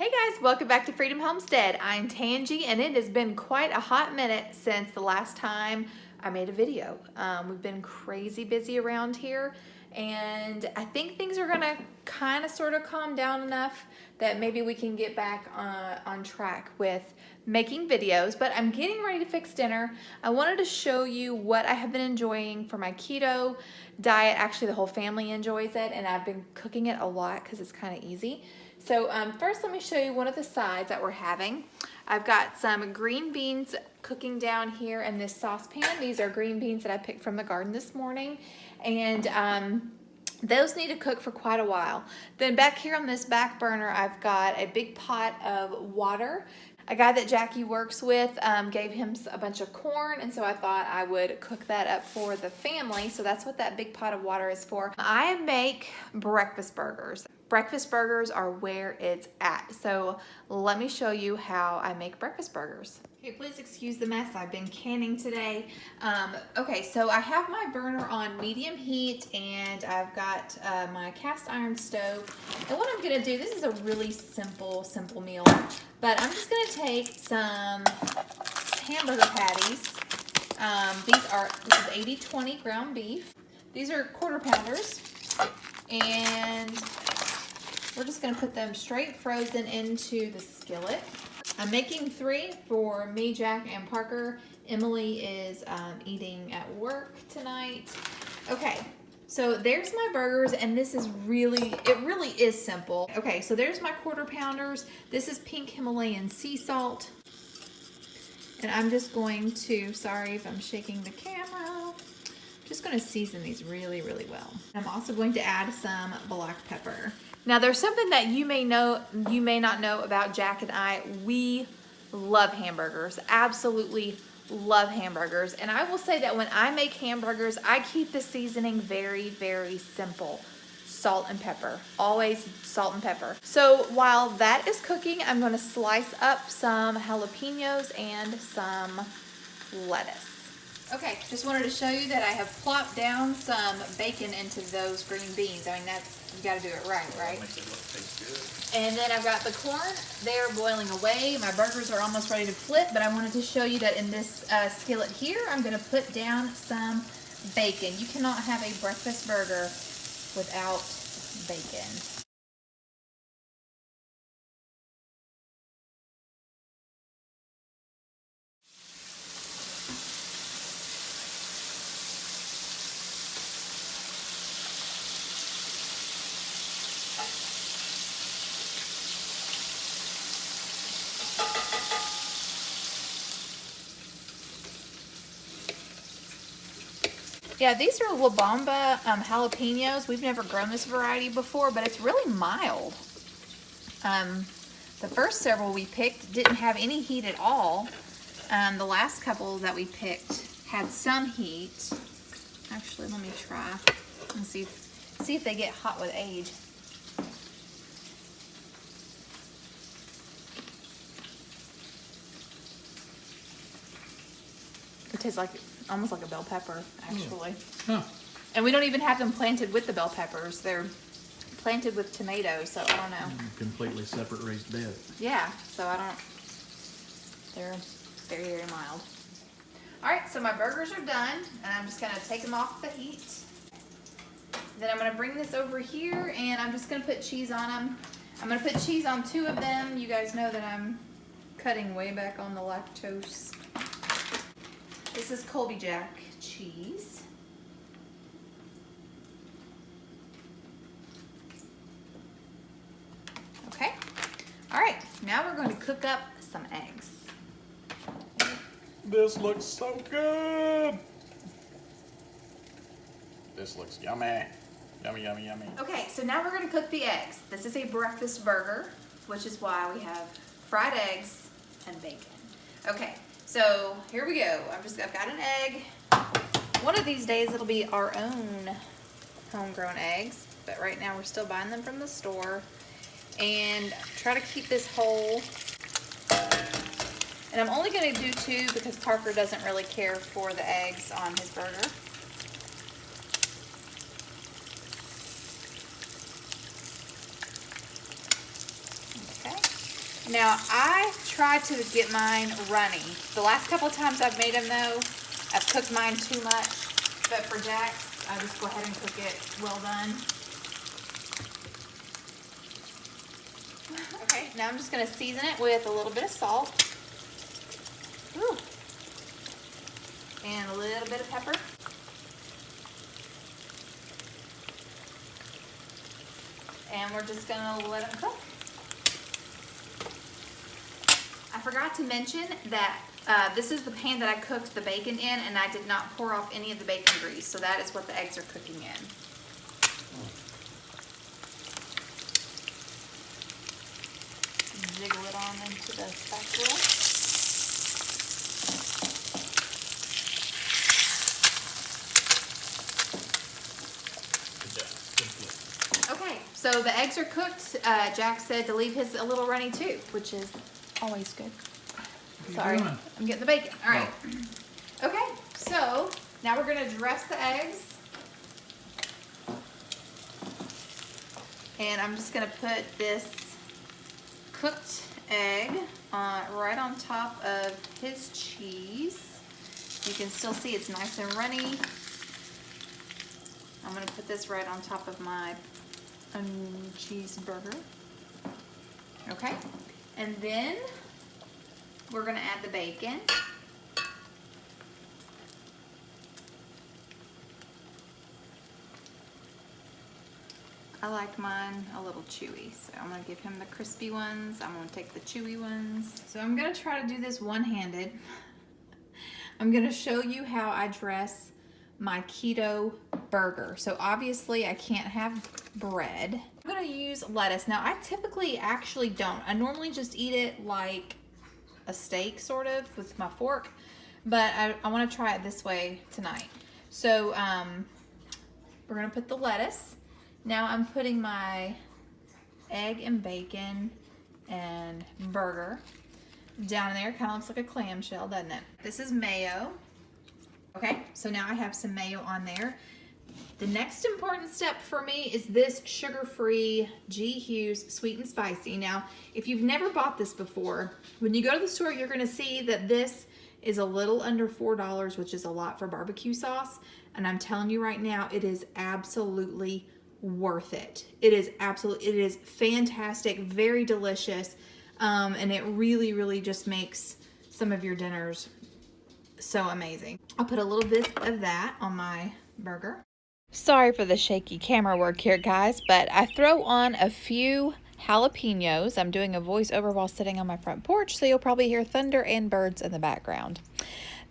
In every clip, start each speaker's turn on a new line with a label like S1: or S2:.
S1: Hey guys, welcome back to Freedom Homestead. I'm Tangi and it has been quite a hot minute since the last time I made a video. We've been crazy busy around here and I think things are gonna kind of sort of calm down enough that maybe we can get back on track with making videos, but I'm getting ready to fix dinner. I wanted to show you what I have been enjoying for my keto diet. Actually, the whole family enjoys it and I've been cooking it a lot because it's kind of easy. So first let me show you one of the sides that we're having. I've got some green beans cooking down here in this saucepan. These are green beans that I picked from the garden this morning. And those need to cook for quite a while. Then back here on this back burner, I've got a big pot of water. A guy that Jackie works with gave him a bunch of corn, and so I thought I would cook that up for the family. So that's what that big pot of water is for. I make breakfast burgers. Breakfast burgers are where it's at. So let me show you how I make breakfast burgers. Okay, please excuse the mess. I've been canning today. Okay, so I have my burner on medium heat and I've got my cast iron stove. And what I'm gonna do, this is a really simple meal, but I'm just gonna take some hamburger patties. This is 80-20 ground beef. These are quarter pounders. And we're just gonna put them straight frozen into the skillet. I'm making 3 for me, Jack, and Parker. Emily is eating at work tonight. Okay, so there's my burgers, and this is it really is simple. Okay, so there's my quarter pounders. This is pink Himalayan sea salt. And I'm just going to, sorry if I'm shaking the camera, just gonna season these really well. I'm also going to add some black pepper. Now there's something that you may not know about Jack and I. We love hamburgers, absolutely love hamburgers. And I will say that when I make hamburgers, I keep the seasoning very simple. Salt and pepper, always salt and pepper. So while that is cooking, I'm gonna slice up some jalapenos and some lettuce. Okay, just wanted to show you that I have plopped down some bacon into those green beans. I mean, you gotta do it right?
S2: Makes it look, tastes good.
S1: And then I've got the corn, they're boiling away. My burgers are almost ready to flip, but I wanted to show you that in this skillet here, I'm gonna put down some bacon. You cannot have a breakfast burger without bacon. Yeah, these are La Bamba jalapenos. We've never grown this variety before, but it's really mild. The first several we picked didn't have any heat at all. The last couple that we picked had some heat. Actually, let me try and see if they get hot with age. It tastes like almost like a bell pepper, actually.
S2: Huh.
S1: And we don't even have them planted with the bell peppers. They're planted with tomatoes, so I don't know.
S2: Completely separate raised bed.
S1: Yeah, so they're very mild. All right, so my burgers are done, and I'm just gonna take them off the heat. Then I'm gonna bring this over here, and I'm just gonna put cheese on them. I'm gonna put cheese on 2 of them. You guys know that I'm cutting way back on the lactose. This is Colby Jack cheese. Okay. All right, now we're going to cook up some eggs.
S2: This looks so good. This looks yummy. Yummy.
S1: Okay, so now we're going to cook the eggs. This is a breakfast burger, which is why we have fried eggs and bacon. Okay. So here we go. I've got an egg. One of these days it'll be our own homegrown eggs, but right now we're still buying them from the store. And try to keep this whole. And I'm only going to do 2 because Parker doesn't really care for the eggs on his burger. Okay. Now, I try to get mine runny. The last couple of times I've made them though, I've cooked mine too much. But for Jack's, I just go ahead and cook it well done. Okay, now I'm just gonna season it with a little bit of salt. Ooh. And a little bit of pepper. And we're just gonna let them cook. I forgot to mention that this is the pan that I cooked the bacon in, and I did not pour off any of the bacon grease, so that is what the eggs are cooking in. Jiggle it on into the spatula. Okay, so the eggs are cooked. Jack said to leave his a little runny too, which is always good. Sorry, I'm getting the bacon. All right. Oh. Okay, so now we're gonna dress the eggs. And I'm just gonna put this cooked egg right on top of his cheese. You can still see it's nice and runny. I'm gonna put this right on top of my cheeseburger. Okay, and then we're gonna add the bacon. I like mine a little chewy, so I'm gonna give him the crispy ones. I'm gonna take the chewy ones. So I'm gonna try to do this one-handed. I'm gonna show you how I dress my keto burger. So obviously I can't have bread. I'm gonna use lettuce. Now I typically actually don't. I normally just eat it like a steak sort of with my fork, but I wanna try it this way tonight. So we're gonna put the lettuce. Now I'm putting my egg and bacon and burger down there. Kind of looks like a clamshell, doesn't it? This is mayo. Okay, so now I have some mayo on there. The next important step for me is this sugar-free G. Hughes Sweet and Spicy. Now, if you've never bought this before, when you go to the store, you're gonna see that this is a little under $4, which is a lot for barbecue sauce. And I'm telling you right now, it is absolutely worth it. It is fantastic, very delicious, and it really, really just makes some of your dinners so amazing. I'll put a little bit of that on my burger. Sorry for the shaky camera work here, guys, but I throw on a few jalapenos. I'm doing a voiceover while sitting on my front porch, so you'll probably hear thunder and birds in the background.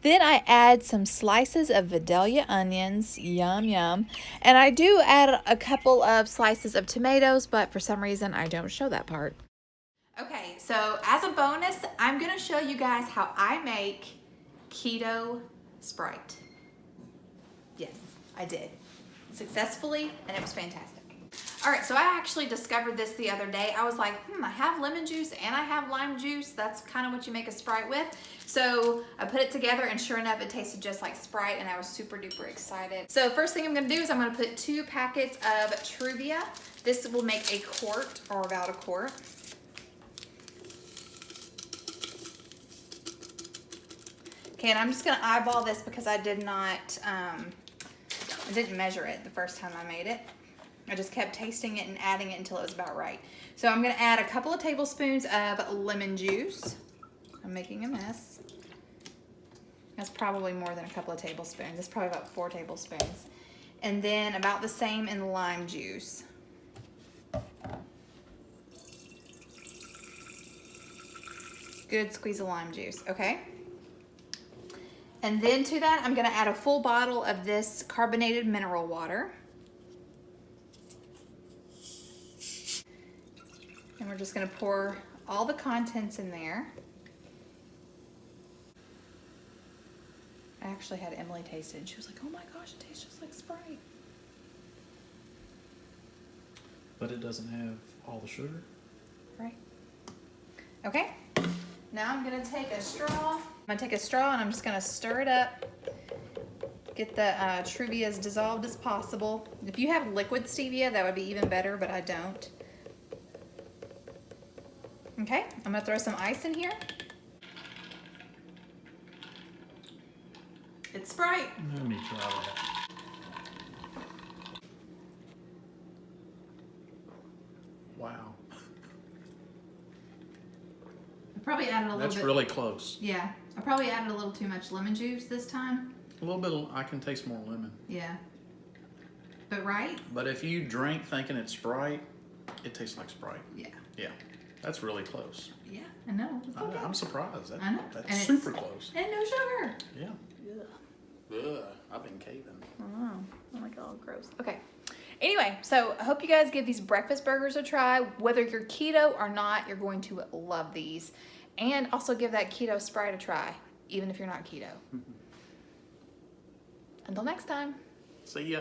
S1: Then I add some slices of Vidalia onions, yum yum, and I do add a couple of slices of tomatoes, but for some reason I don't show that part. Okay, so as a bonus, I'm gonna show you guys how I make keto Sprite. Yes, I did successfully, and it was fantastic. All right, so I actually discovered this the other day. I was like, I have lemon juice and I have lime juice. That's kind of what you make a Sprite with. So I put it together, and sure enough, it tasted just like Sprite, and I was super duper excited. So first thing I'm gonna do is I'm gonna put 2 packets of Truvia. This will make a quart, or about a quart. Okay, and I'm just gonna eyeball this because I did not, I didn't measure it the first time I made it. I just kept tasting it and adding it until it was about right. So I'm gonna add a couple of tablespoons of lemon juice. I'm making a mess. That's probably more than a couple of tablespoons. It's probably about 4 tablespoons. And then about the same in lime juice. Good squeeze of lime juice, okay? And then to that, I'm gonna add a full bottle of this carbonated mineral water. And we're just gonna pour all the contents in there. I actually had Emily taste it, and she was like, oh my gosh, it tastes just like Sprite.
S2: But it doesn't have all the sugar.
S1: Right. Okay, now I'm gonna take a straw. I'm gonna take a straw and I'm just gonna stir it up. Get the Truvia as dissolved as possible. If you have liquid stevia, that would be even better, but I don't. Okay, I'm gonna throw some ice in here. It's Sprite.
S2: Let me try that. Wow.
S1: I probably added a little
S2: That's
S1: bit.
S2: really close.
S1: Yeah, I probably added a little too much lemon juice this time.
S2: A little bit I can taste more lemon.
S1: Yeah. But right?
S2: But if you drink thinking it's Sprite, it tastes like Sprite.
S1: Yeah.
S2: Yeah. That's really close.
S1: Yeah, I know. It's okay.
S2: I'm surprised.
S1: I know.
S2: That's
S1: And
S2: super close.
S1: And no sugar.
S2: Yeah. Ugh, I've been caving.
S1: Oh my god, gross. Okay. Anyway, so I hope you guys give these breakfast burgers a try. Whether you're keto or not, you're going to love these. And also give that keto Sprite a try, even if you're not keto. Until next time.
S2: See ya.